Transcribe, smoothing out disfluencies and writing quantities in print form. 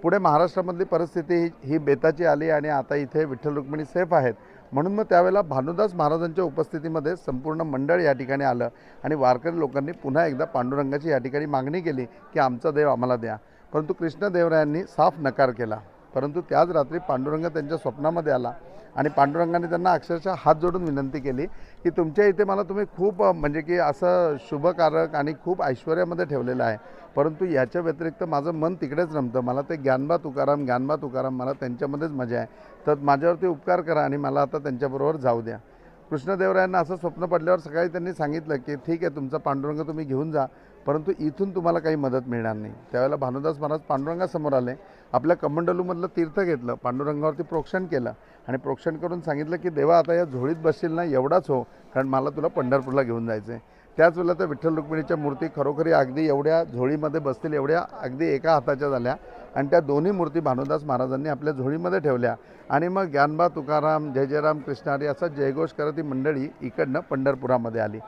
पुढे महाराष्ट्रामधली परिस्थिती ही बेताची आली आणि आता इथे विठ्ठल रुक्मिणी सेफ आहेत, म्हणून मग त्यावेळेला भानुदास महाराजांच्या उपस्थितीमध्ये संपूर्ण मंडळ या ठिकाणी आलं आणि वारकरी लोकांनी पुन्हा एकदा पांडुरंगाची या ठिकाणी मागणी केली की आमचा देव आम्हाला द्या. परंतु कृष्णदेवरायांनी साफ नकार केला. परंतु त्याच रात्री पांडुरंग त्यांच्या स्वप्नामध्ये आला आणि पांडुरंगाने त्यांना अक्षरशः हात जोडून विनंती केली की तुमच्या इथे मला तुम्ही खूप म्हणजे की असं शुभकारक आणि खूप ऐश्वर्यामध्ये ठेवलेलं आहे, परंतु याच्या व्यतिरिक्त माझं मन तिकडेच रमतं. मला ते ज्ञानबा तुकाराम मला त्यांच्यामध्येच मजा आहे. तर माझ्यावरती उपकार करा आणि मला आता त्यांच्याबरोबर जाऊ द्या. कृष्णदेवरायांना असं स्वप्न पडल्यावर सकाळी त्यांनी सांगितलं की ठीक आहे, तुमचा पांडुरंग तुम्ही घेऊन जा, परंतु इथून तुम्हाला काही मदत मिळणार नाही. त्यावेळेला भानुदास महाराज पांडुरंगासमोर आले, आपल्या कमंडलूमधलं तीर्थ घेतलं, पांडुरंगावरती प्रोक्षण केलं आणि प्रोक्षण करून सांगितलं की देवा आता या झोळीत बसशील ना एवढाच हो, कारण मला तुला पंढरपूरला घेऊन जायचं आहे. त्याच वेळेला त्या विठ्ठल रुक्मिणीच्या मूर्ती खरोखरी अगदी एवढ्या झोळीमध्ये बसतील एवढ्या अगदी एका हाताच्या झाल्या आणि त्या दोन्ही मूर्ती भानुदास महाराजांनी आपल्या झोळीमध्ये ठेवल्या आणि मग ज्ञानबा तुकाराम जय जयराम कृष्ण हरी असा जयघोष करत ही मंडळी इकडनं पंढरपुरामध्ये आली.